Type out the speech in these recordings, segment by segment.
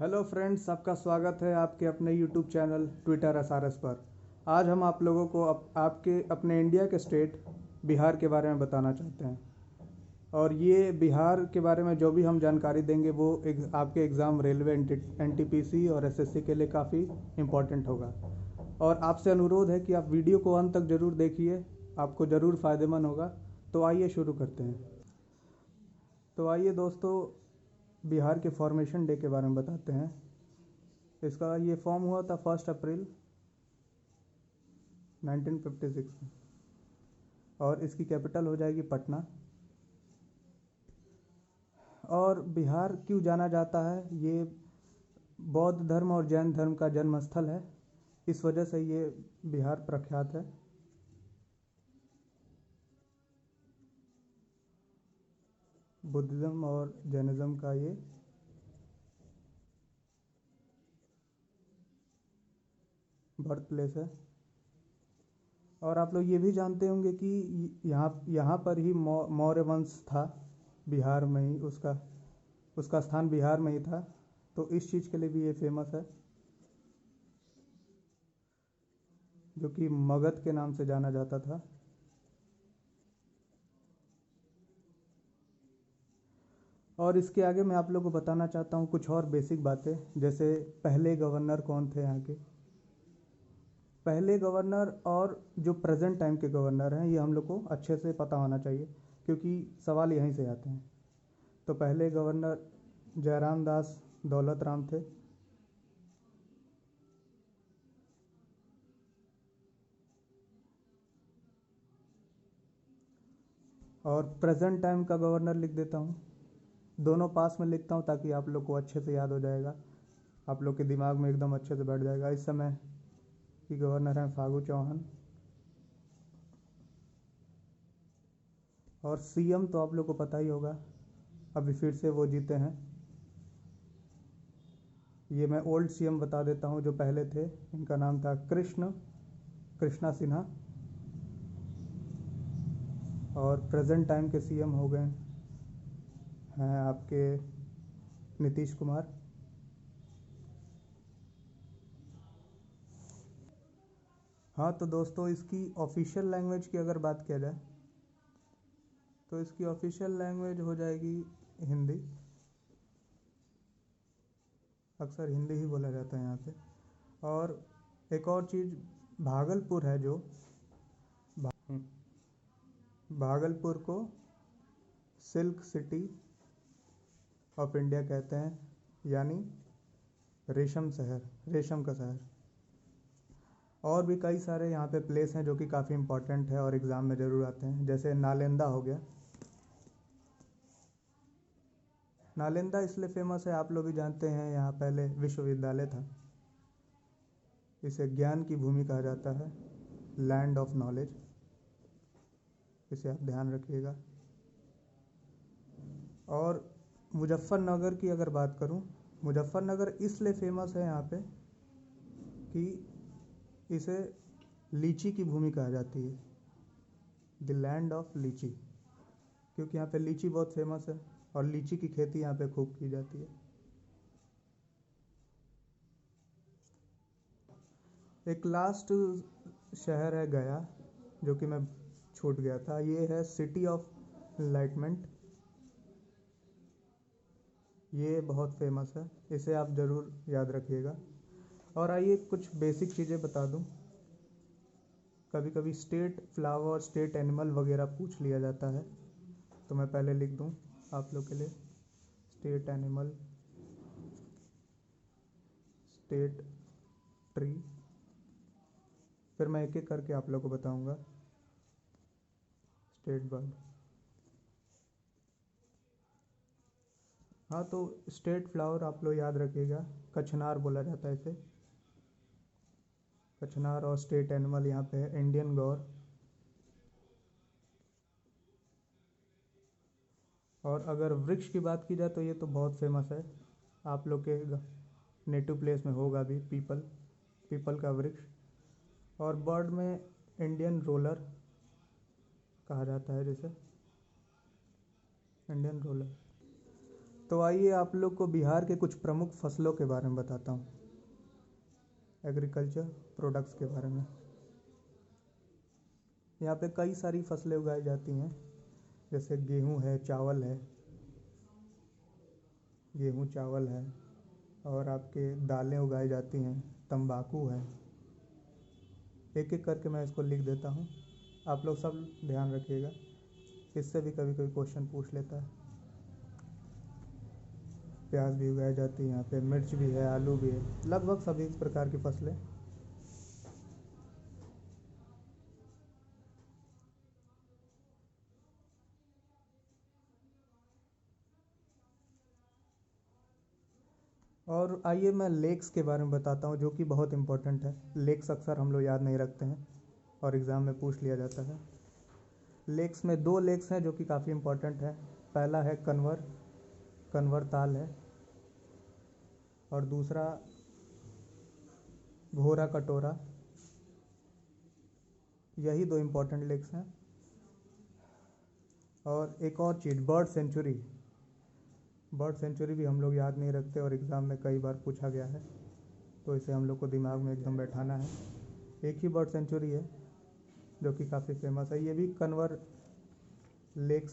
Hello friends, आपका स्वागत है आपके अपने यूट्यूब चैनल ट्विटर एसआरएस पर। आज हम आप लोगों को आपके अपने इंडिया के स्टेट बिहार के बारे में बताना चाहते हैं। और ये बिहार के बारे में जो भी हम जानकारी देंगे वो आपके एग्ज़ाम रेलवे एनटीपीसी और एसएससी के लिए काफ़ी इम्पोर्टेंट होगा। और आपसे अनुरोध है कि आप वीडियो को अंत तक ज़रूर देखिए, आपको ज़रूर फ़ायदेमंद होगा। तो आइए शुरू करते हैं। तो आइए दोस्तों, बिहार के फॉर्मेशन डे के बारे में बताते हैं। इसका ये फॉर्म हुआ था 1 अप्रैल 1956 में, और इसकी कैपिटल हो जाएगी पटना। और बिहार क्यों जाना जाता है? ये बौद्ध धर्म और जैन धर्म का जन्म स्थल है, इस वजह से ये बिहार प्रख्यात है। बुद्धिज़्म और जैनिज़्म का ये बर्थ प्लेस है। और आप लोग ये भी जानते होंगे कि यहाँ पर ही मौर्य वंश था, बिहार में ही उसका स्थान बिहार में ही था। तो इस चीज़ के लिए भी ये फेमस है, जो कि मगध के नाम से जाना जाता था। और इसके आगे मैं आप लोगों को बताना चाहता हूँ कुछ और बेसिक बातें, जैसे पहले गवर्नर कौन थे यहाँ के। पहले गवर्नर और जो प्रेजेंट टाइम के गवर्नर हैं, ये हम लोग को अच्छे से पता होना चाहिए, क्योंकि सवाल यहीं से आते हैं। तो पहले गवर्नर जयराम दास दौलत राम थे। और प्रेजेंट टाइम का गवर्नर लिख देता हूँ, दोनों पास में लिखता हूँ ताकि आप लोग को अच्छे से याद हो जाएगा, आप लोग के दिमाग में एकदम अच्छे से बैठ जाएगा। इस समय की गवर्नर हैं फागू चौहान। और सीएम तो आप लोग को पता ही होगा, अभी फिर से वो जीते हैं। ये मैं ओल्ड सीएम बता देता हूँ जो पहले थे। इनका नाम था कृष्णा सिन्हा। और प्रेजेंट टाइम के सीएम हो गए हैं आपके नीतीश कुमार। हाँ तो दोस्तों, इसकी ऑफिशियल लैंग्वेज की अगर बात किया जाए तो इसकी ऑफिशियल लैंग्वेज हो जाएगी हिंदी। अक्सर हिंदी ही बोला जाता है यहाँ पे। और एक और चीज़, भागलपुर है जो भागलपुर को सिल्क सिटी ऑफ इंडिया कहते हैं, यानी रेशम शहर, रेशम का शहर। और भी कई सारे यहाँ पे प्लेस हैं जो कि काफ़ी इम्पोर्टेंट है और एग्ज़ाम में ज़रूर आते हैं, जैसे नालंदा हो गया। नालंदा इसलिए फेमस है, आप लोग भी जानते हैं, यहाँ पहले विश्वविद्यालय था। इसे ज्ञान की भूमि कहा जाता है, लैंड ऑफ नॉलेज। इसे आप ध्यान रखिएगा। और मुजफ्फरनगर की अगर बात करूँ, मुजफ्फरनगर इसलिए फेमस है यहाँ पे कि इसे लीची की भूमि कहा जाती है, द लैंड ऑफ लीची, क्योंकि यहाँ पे लीची बहुत फेमस है और लीची की खेती यहाँ पे खूब की जाती है। एक लास्ट शहर है गया, जो कि मैं छूट गया था। ये है सिटी ऑफ इनलाइटमेंट। ये बहुत फेमस है, इसे आप ज़रूर याद रखिएगा। और आइए कुछ बेसिक चीज़ें बता दूं। कभी कभी स्टेट फ्लावर, स्टेट एनिमल वगैरह पूछ लिया जाता है, तो मैं पहले लिख दूं आप लोग के लिए। स्टेट एनिमल, स्टेट ट्री, फिर मैं एक एक करके आप लोग को बताऊंगा। State bird. हाँ तो स्टेट फ्लावर आप लोग याद रखिएगा, कचनार बोला जाता है इसे, कचनार। और स्टेट एनिमल यहाँ पे है इंडियन गौर। और अगर वृक्ष की बात की जाए तो ये तो बहुत फेमस है, आप लोग के नेटिव प्लेस में होगा भी, पीपल का वृक्ष। और बर्ड में इंडियन रोलर कहा जाता है, जैसे इंडियन रोलर। तो आइए आप लोग को बिहार के कुछ प्रमुख फसलों के बारे में बताता हूँ, एग्रीकल्चर प्रोडक्ट्स के बारे में। यहाँ पे कई सारी फसलें उगाई जाती हैं, जैसे गेहूँ है, चावल है, गेहूँ चावल है, और आपके दालें उगाई जाती हैं, तंबाकू है। एक एक करके मैं इसको लिख देता हूँ, आप लोग सब ध्यान रखिएगा, इससे भी कभी कभी क्वेश्चन पूछ लेता है। प्याज भी उगाई जाती है यहाँ पे, मिर्च भी है, आलू भी है, लगभग सभी प्रकार की फसलें। और आइए मैं लेक्स के बारे में बताता हूँ, जो कि बहुत इम्पोर्टेंट है। लेक्स अक्सर हम लोग याद नहीं रखते हैं और एग्ज़ाम में पूछ लिया जाता है। लेक्स में दो लेक्स हैं जो कि काफ़ी इम्पोर्टेंट है। पहला है कन्वर ताल है, और दूसरा घोरा कटोरा। यही दो इम्पोर्टेंट लेक्स हैं। और एक और चीज़, बर्ड सेंचुरी भी हम लोग याद नहीं रखते और एग्ज़ाम में कई बार पूछा गया है, तो इसे हम लोग को दिमाग में एकदम बैठाना है। एक ही बर्ड सेंचुरी है जो कि काफ़ी फेमस है, ये भी कन्वर लेक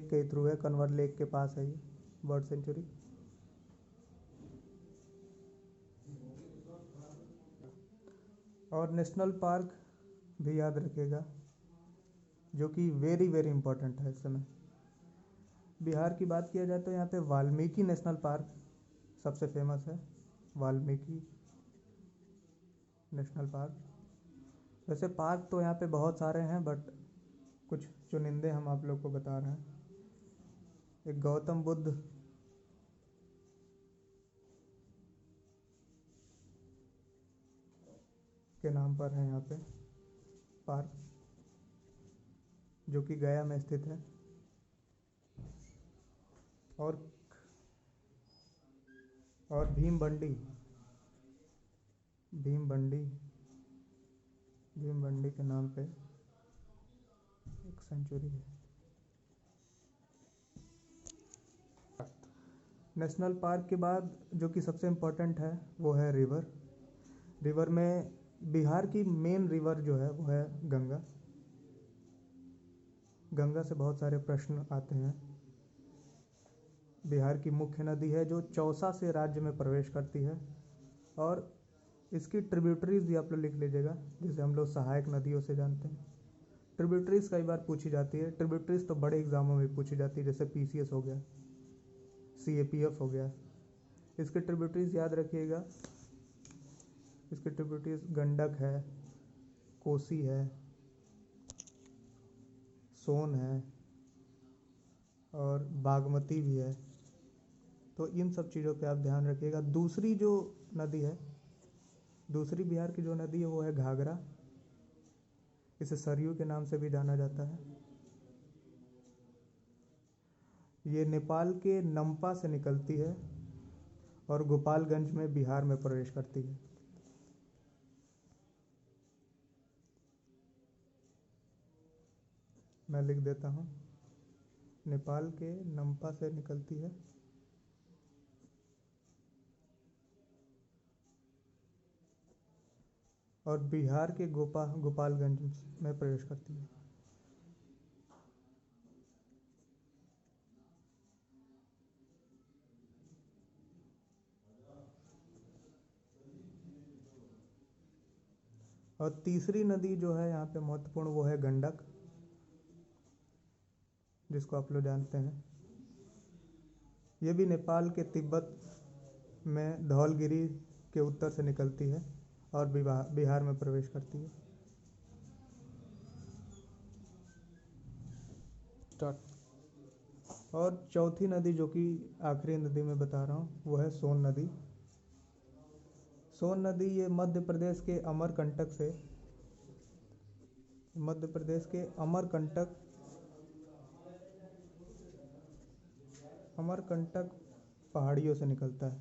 के थ्रू है, कन्वर लेक के पास है ये बर्ड सेंचुरी। और नेशनल पार्क भी याद रखिएगा, जो कि वेरी वेरी इंपॉर्टेंट है इस समय। बिहार की बात किया जाए तो यहाँ पे वाल्मीकि नेशनल पार्क सबसे फेमस है, वाल्मीकि नेशनल पार्क। वैसे पार्क तो यहाँ पे बहुत सारे हैं, बट कुछ चुनिंदे हम आप लोग को बता रहे हैं। एक गौतम बुद्ध के नाम पर है यहाँ पे पार्क, जो कि गया में स्थित है। और भीम बंडी के नाम पे एक सेंचुरी है। नेशनल पार्क के बाद जो कि सबसे इम्पोर्टेंट है वो है रिवर में बिहार की मेन रिवर जो है वो है गंगा से बहुत सारे प्रश्न आते हैं। बिहार की मुख्य नदी है जो चौसा से राज्य में प्रवेश करती है, और इसकी ट्रिब्यूटरीज भी आप लोग लिख लीजिएगा, जिसे हम लोग सहायक नदियों से जानते हैं। ट्रिब्यूटरीज कई बार पूछी जाती है, ट्रिब्यूटरीज तो बड़े एग्जामों में पूछी जाती है, जैसे PCS हो गया, CAPF हो गया। इसके ट्रिब्यूटरीज याद रखिएगा, इसके ट्रिब्यूटरीज गंडक है, कोसी है, सोन है, और बागमती भी है। तो इन सब चीज़ों पे आप ध्यान रखिएगा। दूसरी बिहार की जो नदी है वो है घाघरा, इसे सरयू के नाम से भी जाना जाता है। ये नेपाल के नमपा से निकलती है और गोपालगंज में बिहार में प्रवेश करती है। मैं लिख देता हूँ, नेपाल के नमपा से निकलती है और बिहार के गोपालगंज में प्रवेश करती है। और तीसरी नदी जो है यहाँ पे महत्वपूर्ण वो है गंडक, जिसको आप लोग जानते हैं। ये भी नेपाल के तिब्बत में धौलगिरी के उत्तर से निकलती है और बिहार में प्रवेश करती है। और चौथी नदी जो कि आखिरी नदी में बता रहा हूँ वो है सोन नदी। सोन नदी ये मध्य प्रदेश के अमरकंटक पहाड़ियों से निकलता है,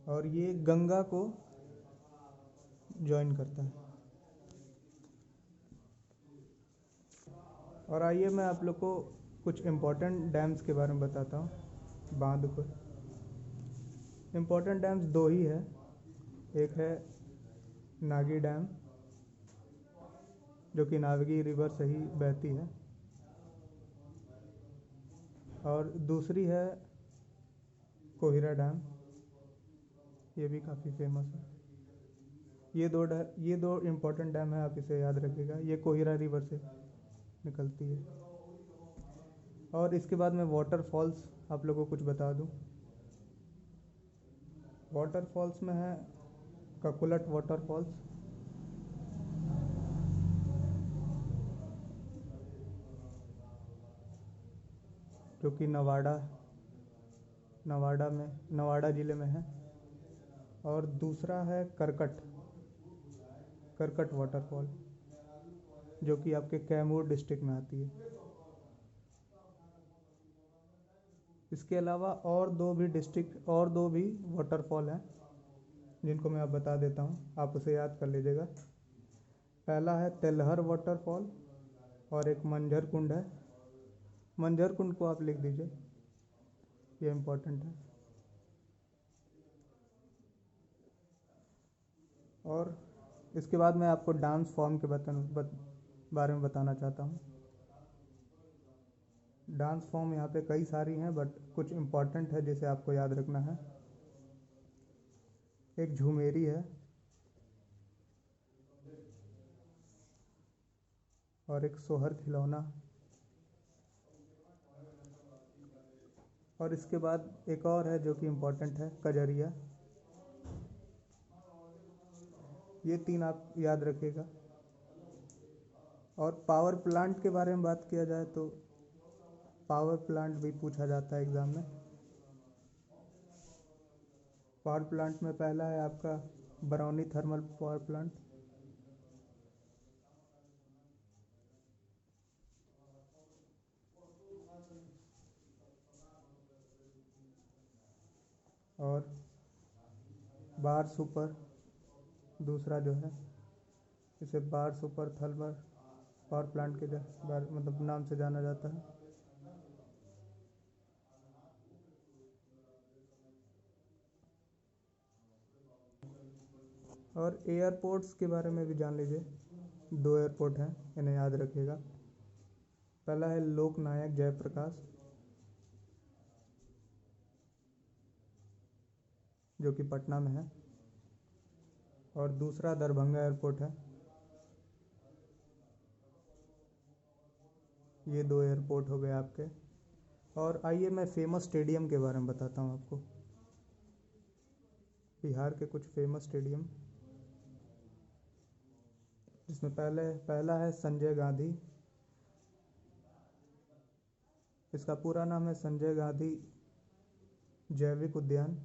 और ये गंगा को ज्वाइन करता है। और आइए मैं आप लोग को कुछ इम्पोर्टेंट डैम्स के बारे में बताता हूँ। बांध को इम्पोर्टेंट डैम्स दो ही है, एक है नागी डैम जो कि नागी रिवर से ही बहती है, और दूसरी है कोहिरा डैम, ये भी काफ़ी फेमस है। ये दो इम्पोर्टेंट डैम है, आप इसे याद रखिएगा। ये कोहिरा रिवर से निकलती है। और इसके बाद मैं वाटरफॉल्स आप लोगों को कुछ बता दूं। वाटरफॉल्स में है ककुलट वाटरफॉल्स, जो कि नवाड़ा ज़िले में है। और दूसरा है करकट वाटरफॉल, जो कि आपके कैमूर डिस्ट्रिक्ट में आती है। इसके अलावा और दो भी वाटरफॉल हैं, जिनको मैं अब बता देता हूँ, आप उसे याद कर लीजिएगा। पहला है तेलहर वाटरफॉल, और एक मंझर कुंड है। मंझर कुंड को आप लिख दीजिए, ये इम्पोर्टेंट है। और इसके बाद मैं आपको डांस फॉर्म के बारे में बताना चाहता हूँ। डांस फॉर्म यहाँ पे कई सारी हैं, बट कुछ इम्पोर्टेंट है जिसे आपको याद रखना है। एक झूमेरी है, और एक सोहर खिलौना, और इसके बाद एक और है जो कि इम्पोर्टेंट है, कजरिया। ये तीन आप याद रखिएगा। और पावर प्लांट के बारे में बात किया जाए तो पावर प्लांट भी पूछा जाता है एग्ज़ाम में। पावर प्लांट में पहला है आपका बरौनी थर्मल पावर प्लांट, और बार सुपर दूसरा जो है, इसे बार सुपर थर्मल पावर प्लांट के नाम से जाना जाता है। और एयरपोर्ट्स के बारे में भी जान लीजिए। दो एयरपोर्ट हैं, इन्हें याद रखिएगा। पहला है लोकनायक जयप्रकाश, जो कि पटना में है, और दूसरा दरभंगा एयरपोर्ट है। ये दो एयरपोर्ट हो गए आपके। और आइए मैं फेमस स्टेडियम के बारे में बताता हूँ आपको। बिहार के कुछ फेमस स्टेडियम, जिसमें पहला है संजय गांधी। इसका पूरा नाम है संजय गांधी जैविक उद्यान,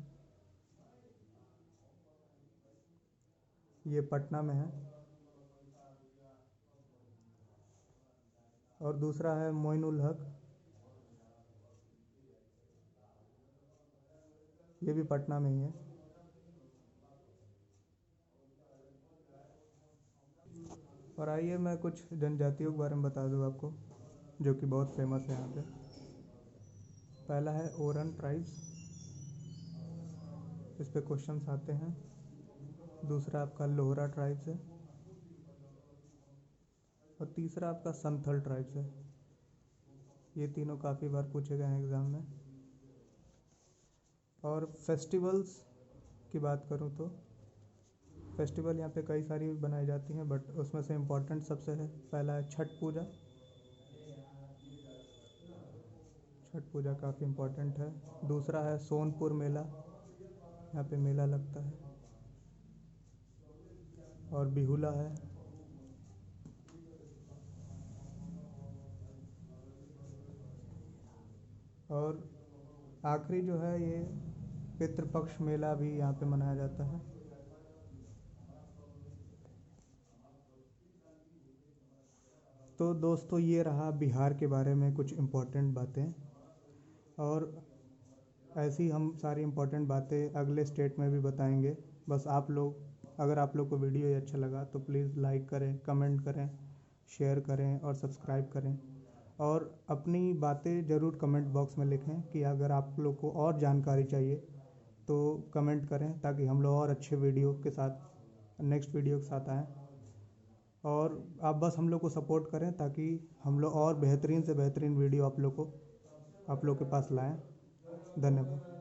ये पटना में है। और दूसरा है मोइनुल हक, ये भी पटना में ही है। और आइए मैं कुछ जनजातियों के बारे में बता दूँ आपको, जो कि बहुत फेमस है यहाँ पे। पहला है ओरन ट्राइब्स, इस पे क्वेश्चंस आते हैं। दूसरा आपका लोहरा ट्राइब्स है, और तीसरा आपका संथल ट्राइब्स है। ये तीनों काफ़ी बार पूछे गए हैं एग्ज़ाम में। और फेस्टिवल्स की बात करूँ तो फेस्टिवल यहाँ पे कई सारी बनाई जाती हैं, बट उसमें से इम्पोर्टेंट सबसे है, पहला है छठ पूजा। छठ पूजा काफ़ी इम्पोर्टेंट है। दूसरा है सोनपुर मेला, यहाँ पे मेला लगता है। और बिहुला है। और आखिरी जो है, ये पितृपक्ष मेला भी यहाँ पे मनाया जाता है। तो दोस्तों, ये रहा बिहार के बारे में कुछ इम्पोर्टेंट बातें। और ऐसी हम सारी इम्पोर्टेंट बातें अगले स्टेट में भी बताएंगे। बस अगर आप लोग को वीडियो ये अच्छा लगा तो प्लीज़ लाइक करें, कमेंट करें, शेयर करें और सब्सक्राइब करें। और अपनी बातें ज़रूर कमेंट बॉक्स में लिखें कि अगर आप लोग को और जानकारी चाहिए तो कमेंट करें, ताकि हम लोग और अच्छे वीडियो के साथ नेक्स्ट वीडियो के साथ आएँ। और आप बस हम लोग को सपोर्ट करें ताकि हम लोग और बेहतरीन से बेहतरीन वीडियो आप लोग के पास लाएं। धन्यवाद।